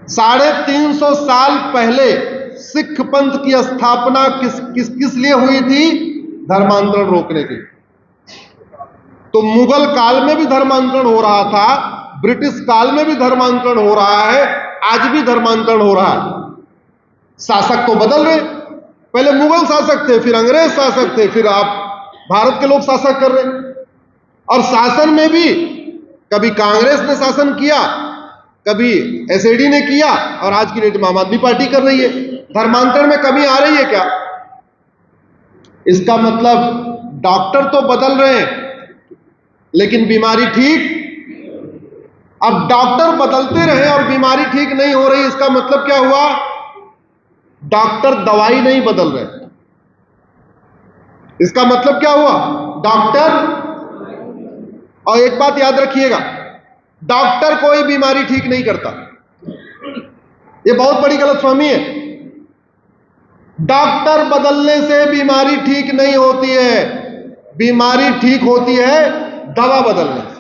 350 साल पहले सिख पंथ की स्थापना किस लिए हुई थी? धर्मांतरण रोकने के लिए। तो मुगल काल में भी धर्मांतरण हो रहा था, ब्रिटिश काल में भी धर्मांतरण हो रहा है, आज भी धर्मांतरण हो रहा है। शासक तो बदल रहे, पहले मुगल शासक थे, फिर अंग्रेज शासक थे, फिर आप भारत के लोग शासक कर रहे। और शासन में भी कभी कांग्रेस ने शासन किया, कभी एसएडी ने किया, और आज की डेट में आम आदमी पार्टी कर रही है। धर्मांतरण में कमी आ रही है क्या? इसका मतलब डॉक्टर तो बदल रहे हैं लेकिन बीमारी ठीक। अब डॉक्टर बदलते रहे और बीमारी ठीक नहीं हो रही, इसका मतलब क्या हुआ? डॉक्टर दवाई नहीं बदल रहे। इसका मतलब क्या हुआ? डॉक्टर, और एक बात याद रखिएगा, डॉक्टर कोई बीमारी ठीक नहीं करता। यह बहुत बड़ी गलतफहमी है। डॉक्टर बदलने से बीमारी ठीक नहीं होती है, बीमारी ठीक होती है दवा बदलने से।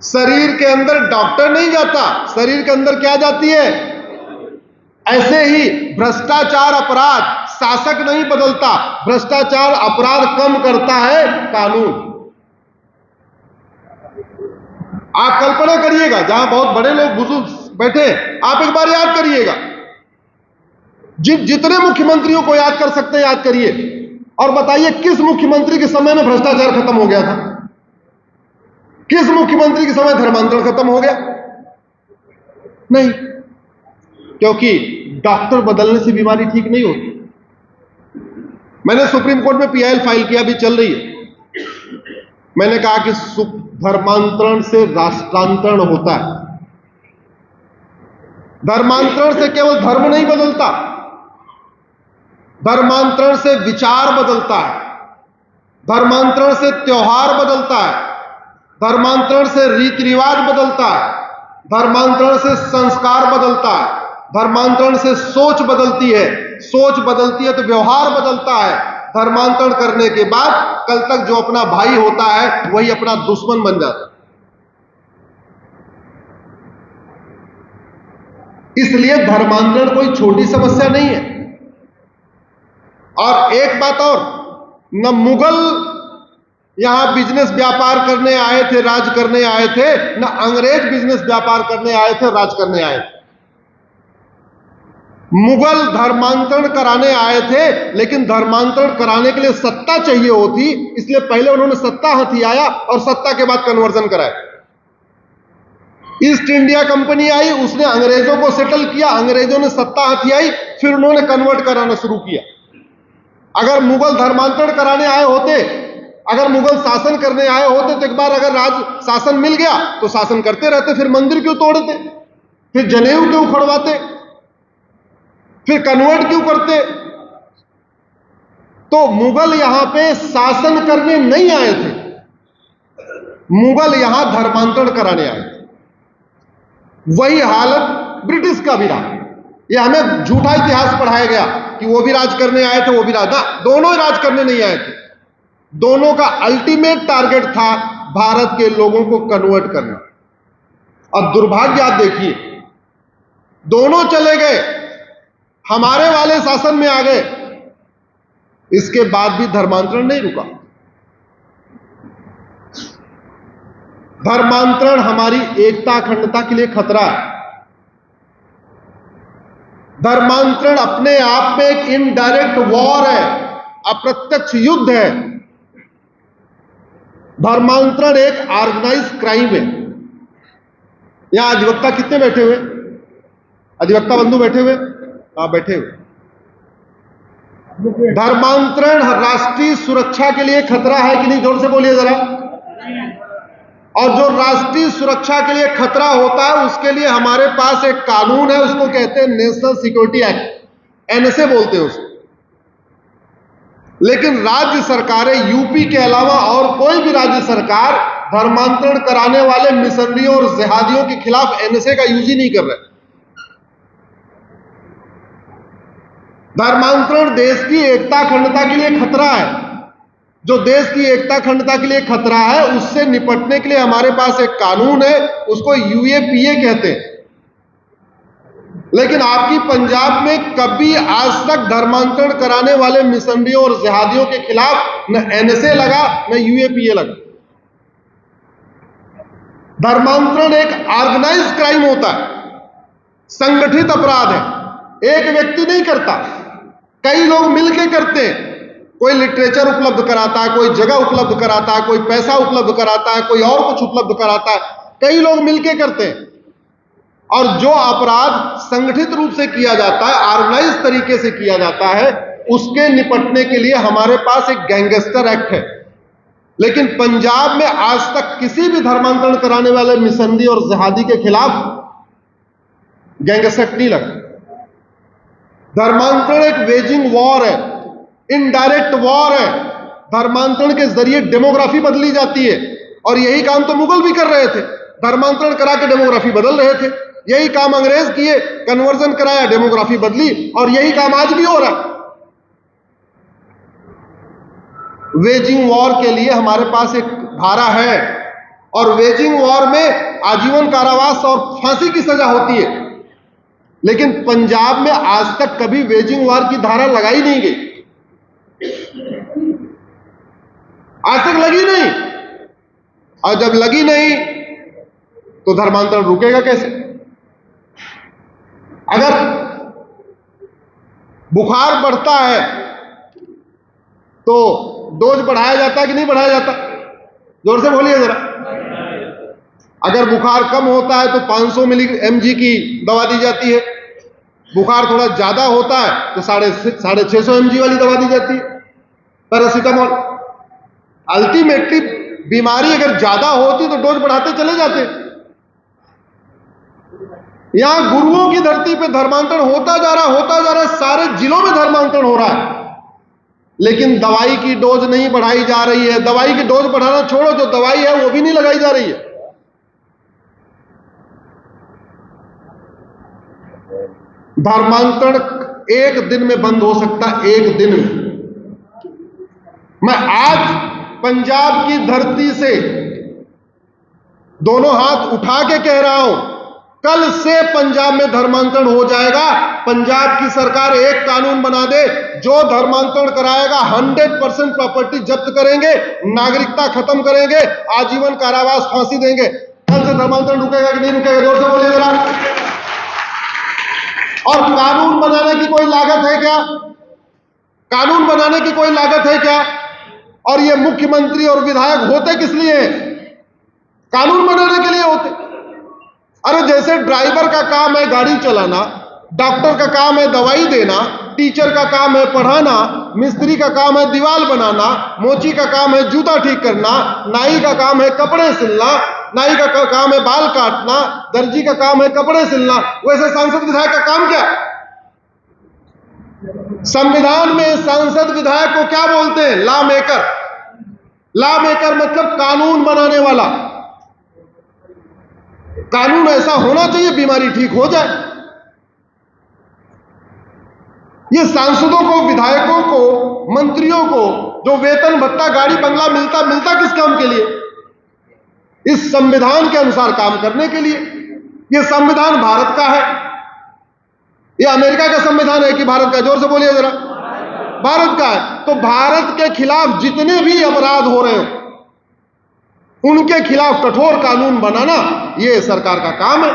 शरीर के अंदर डॉक्टर नहीं जाता, शरीर के अंदर क्या जाती है? ऐसे ही भ्रष्टाचार अपराध शासक नहीं बदलता, भ्रष्टाचार अपराध कम करता है कानून। आप कल्पना करिएगा, जहां बहुत बड़े लोग बुजुर्ग बैठे, आप एक बार याद करिएगा, जितने मुख्यमंत्रियों को याद कर सकते हैं याद करिए, और बताइए किस मुख्यमंत्री के समय में भ्रष्टाचार खत्म हो गया था? किस मुख्यमंत्री के समय धर्मांतरण खत्म हो गया? नहीं, क्योंकि डॉक्टर बदलने से बीमारी ठीक नहीं होती। मैंने सुप्रीम कोर्ट में पीआईएल फाइल किया, अभी चल रही है। मैंने कहा कि धर्मांतरण से राष्ट्रांतरण होता है। धर्मांतरण से केवल धर्म नहीं बदलता, धर्मांतरण से विचार बदलता है, धर्मांतरण से त्योहार बदलता है, धर्मांतरण से रीति रिवाज बदलता है, धर्मांतरण से संस्कार बदलता है, धर्मांतरण से सोच बदलती है, सोच बदलती है तो व्यवहार बदलता है। धर्मांतरण करने के बाद कल तक जो अपना भाई होता है वही अपना दुश्मन बन जाता है। इसलिए धर्मांतरण कोई छोटी समस्या नहीं है। और एक बात और, न मुगल यहां बिजनेस व्यापार करने आए थे, राज करने आए थे, न अंग्रेज बिजनेस व्यापार करने आए थे, राज करने आए थे। मुगल धर्मांतरण कराने आए थे, लेकिन धर्मांतरण कराने के लिए सत्ता चाहिए होती, इसलिए पहले उन्होंने सत्ता हथियाया और सत्ता के बाद कन्वर्जन कराया। ईस्ट इंडिया कंपनी आई, उसने अंग्रेजों को सेटल किया, अंग्रेजों ने सत्ता हथियाई, फिर उन्होंने कन्वर्ट कराना शुरू किया। अगर मुगल धर्मांतरण कराने आए होते, अगर मुगल शासन करने आए होते, तो एक बार अगर राज शासन मिल गया तो शासन करते रहते, फिर मंदिर क्यों तोड़ते, फिर जनेऊ क्यों उखड़वाते, फिर कन्वर्ट क्यों करते? तो मुगल यहां पे शासन करने नहीं आए थे, मुगल यहां धर्मांतरण कराने आए थे। वही हालत ब्रिटिश का भी रहा। यह हमें झूठा इतिहास पढ़ाया गया कि वो भी राज करने आए थे, वो भी राज, ना, दोनों राज करने नहीं आए थे। दोनों का अल्टीमेट टारगेट था भारत के लोगों को कन्वर्ट करना। अब दुर्भाग्य आप देखिए, दोनों चले गए, हमारे वाले शासन में आ गए, इसके बाद भी धर्मांतरण नहीं रुका। धर्मांतरण हमारी एकता अखंडता के लिए खतरा है। धर्मांतरण अपने आप में एक इनडायरेक्ट वॉर है, अप्रत्यक्ष युद्ध है। धर्मांतरण एक ऑर्गेनाइज क्राइम है। यहां अधिवक्ता कितने बैठे हुए? अधिवक्ता बंधु बैठे हुए? आप बैठे हुए। धर्मांतरण राष्ट्रीय सुरक्षा के लिए खतरा है कि नहीं? जोर से बोलिए जरा। और जो राष्ट्रीय सुरक्षा के लिए खतरा होता है, उसके लिए हमारे पास एक कानून है, उसको कहते हैं नेशनल सिक्योरिटी एक्ट, एनएसए बोलते हैं उसको। लेकिन राज्य सरकारें, यूपी के अलावा और कोई भी राज्य सरकार धर्मांतरण कराने वाले मिशनरियों और जिहादियों के खिलाफ एनएसए का यूज ही नहीं कर रहे। धर्मांतरण देश की एकता अखंडता के लिए खतरा है। जो देश की एकता अखंडता के लिए खतरा है, उससे निपटने के लिए हमारे पास एक कानून है, उसको यूएपीए कहते हैं, लेकिन आपकी पंजाब में कभी आज तक धर्मांतरण कराने वाले मिशनरियों और जिहादियों के खिलाफ न एनएसए लगा न यूएपीए लगा। धर्मांतरण एक ऑर्गेनाइज क्राइम होता है, संगठित अपराध है। एक व्यक्ति नहीं करता, कई लोग मिलकर करते हैं। कोई लिटरेचर उपलब्ध कराता है, कोई जगह उपलब्ध कराता है, कोई पैसा उपलब्ध कराता है, कोई और कुछ उपलब्ध कराता है, कई लोग मिलकर करते हैं। और जो अपराध संगठित रूप से किया जाता है, ऑर्गेनाइज तरीके से किया जाता है, उसके निपटने के लिए हमारे पास एक गैंगस्टर एक्ट है। लेकिन पंजाब में आज तक किसी भी धर्मांतरण कराने वाले मिशनरी और जिहादी के खिलाफ गैंगस्टर एक्ट नहीं लगा। धर्मांतरण एक वेजिंग वॉर है, इनडायरेक्ट वॉर है। धर्मांतरण के जरिए डेमोग्राफी बदली जाती है, और यही काम तो मुगल भी कर रहे थे, धर्मांतरण करा के डेमोग्राफी बदल रहे थे। यही काम अंग्रेज किए, कन्वर्जन कराया, डेमोग्राफी बदली, और यही काम आज भी हो रहा है। वेजिंग वॉर के लिए हमारे पास एक धारा है, और वेजिंग वॉर में आजीवन कारावास और फांसी की सजा होती है। लेकिन पंजाब में आज तक कभी वेजिंग वॉर की धारा लगाई नहीं गई, आज तक लगी नहीं। और जब लगी नहीं तो धर्मांतरण रुकेगा कैसे? अगर बुखार बढ़ता है तो डोज बढ़ाया जाता है कि नहीं बढ़ाया जाता? जोर से बोलिए जरा। अगर बुखार कम होता है तो 500 mg की दवा दी जाती है। बुखार थोड़ा ज्यादा होता है तो 650 mg वाली दवा दी जाती है, पैरासीटामोल। अल्टीमेटली बीमारी अगर ज्यादा होती तो डोज बढ़ाते चले जाते। यहां गुरुओं की धरती पे धर्मांतरण होता जा रहा है, सारे जिलों में धर्मांतरण हो रहा है, लेकिन दवाई की डोज नहीं बढ़ाई जा रही है। दवाई की डोज बढ़ाना छोड़ो, जो दवाई है वो भी नहीं लगाई जा रही है। धर्मांतरण एक दिन में बंद हो सकता है, एक दिन में। मैं आज पंजाब की धरती से दोनों हाथ उठा के कह रहा हूं, कल से पंजाब में धर्मांतरण हो जाएगा। पंजाब की सरकार एक कानून बना दे, जो धर्मांतरण कराएगा 100% प्रॉपर्टी जब्त करेंगे, नागरिकता खत्म करेंगे, आजीवन कारावास, फांसी देंगे। कल से धर्मांतरण रुकेगा कि नहीं रुकेगा? जोर से बोलिए जरा। और कानून बनाने की कोई लागत है क्या? कानून बनाने की कोई लागत है क्या? और ये मुख्यमंत्री और विधायक होते किस लिए? कानून बनाने के लिए होते। अरे जैसे ड्राइवर का काम है गाड़ी चलाना, डॉक्टर का काम है दवाई देना, टीचर का काम है पढ़ाना, मिस्त्री का काम है दीवार बनाना, मोची का काम है जूता ठीक करना, नाई का काम है कपड़े सिलना, नाई का काम है बाल काटना, दर्जी का काम है कपड़े सिलना, वैसे सांसद विधायक का काम क्या? संविधान में सांसद विधायक को क्या बोलते हैं? Law maker. लॉ मेकर मतलब कानून बनाने वाला। कानून ऐसा होना चाहिए बीमारी ठीक हो जाए। ये सांसदों को, विधायकों को, मंत्रियों को जो वेतन भत्ता गाड़ी बंगला मिलता किस काम के लिए? इस संविधान के अनुसार काम करने के लिए। यह संविधान भारत का है, यह अमेरिका का संविधान है कि भारत का? जोर से बोलिए जरा। भारत का है। तो भारत के खिलाफ जितने भी अपराध हो रहे हो उनके खिलाफ कठोर कानून बनाना यह सरकार का काम है।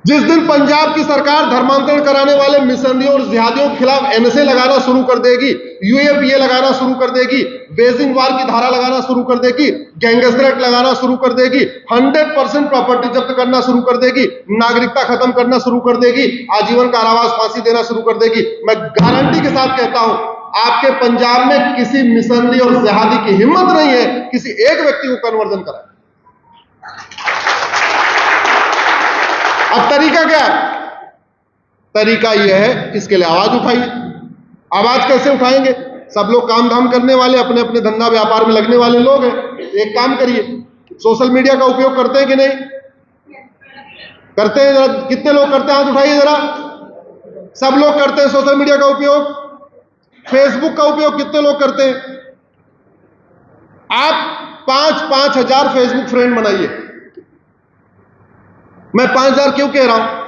जिस दिन पंजाब की सरकार धर्मांतरण कराने वाले मिशनरियों और जिहादियों के खिलाफ एनएसए लगाना शुरू कर देगी, यूएपीए लगाना शुरू कर देगी, वेजिंग वॉर की धारा लगाना शुरू कर देगी, गैंगस्टर एक्ट लगाना शुरू कर देगी, 100% प्रॉपर्टी जब्त करना शुरू कर देगी, नागरिकता खत्म करना शुरू कर देगी, आजीवन कारावास, फांसी देना शुरू कर देगी, मैं गारंटी के साथ कहता हूं आपके पंजाब में किसी मिशनरी और जिहादी की हिम्मत नहीं है किसी एक व्यक्ति को कन्वर्जन कराए। अब तरीका क्या है? तरीका यह है, इसके लिए आवाज उठाइए। आवाज कैसे उठाएंगे? सब लोग काम धाम करने वाले, अपने अपने धंधा व्यापार में लगने वाले लोग हैं। एक काम करिए, सोशल मीडिया का उपयोग करते हैं कि नहीं करते हैं? जरा कितने लोग करते हैं? हाथ उठाइए जरा। सब लोग करते हैं सोशल मीडिया का उपयोग। फेसबुक का उपयोग कितने लोग करते हैं? आप 5-5 हजार फेसबुक फ्रेंड बनाइए। मैं 5,000 क्यों कह रहा हूं?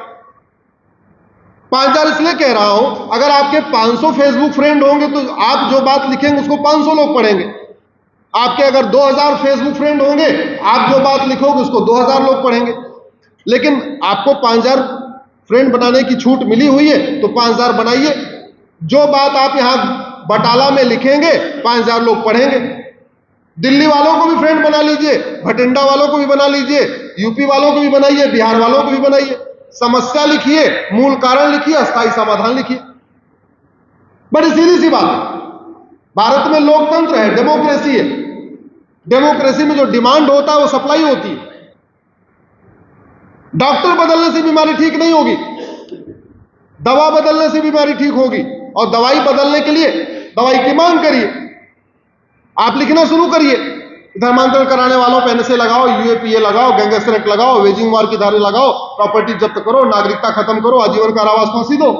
5,000 इसलिए कह रहा हूं, अगर आपके 500 फेसबुक फ्रेंड होंगे तो आप जो बात लिखेंगे उसको 500 लोग पढ़ेंगे। आपके अगर 2,000 फेसबुक फ्रेंड होंगे, आप जो बात लिखोगे उसको 2,000 लोग पढ़ेंगे। लेकिन आपको 5,000 फ्रेंड बनाने की छूट मिली हुई है तो 5,000 बनाइए। जो बात आप यहां बटाला में लिखेंगे 5,000 लोग पढ़ेंगे। दिल्ली वालों को भी फ्रेंड बना लीजिए, भटिंडा वालों को भी बना लीजिए, यूपी वालों को भी बनाइए, बिहार वालों को भी बनाइए। समस्या लिखिए, मूल कारण लिखिए, अस्थायी समाधान लिखिए। बड़ी सीधी सी बात है। भारत में लोकतंत्र है, डेमोक्रेसी है। डेमोक्रेसी में जो डिमांड होता है वो सप्लाई होती है। डॉक्टर बदलने से बीमारी ठीक नहीं होगी, दवा बदलने से बीमारी ठीक होगी। और दवाई बदलने के लिए दवाई की मांग करिए। आप लिखना शुरू करिए, धर्मांतरण कराने वालों पे एनएसए लगाओ, यूएपीए लगाओ, गैंगस्टर एक्ट लगाओ, वेजिंग वॉर की धारा लगाओ, प्रॉपर्टी जब्त करो, नागरिकता खत्म करो, आजीवन कारावास फांसी दो।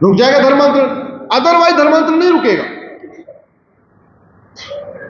रुक जाएगा धर्मांतरण, अदरवाइज धर्मांतरण नहीं रुकेगा।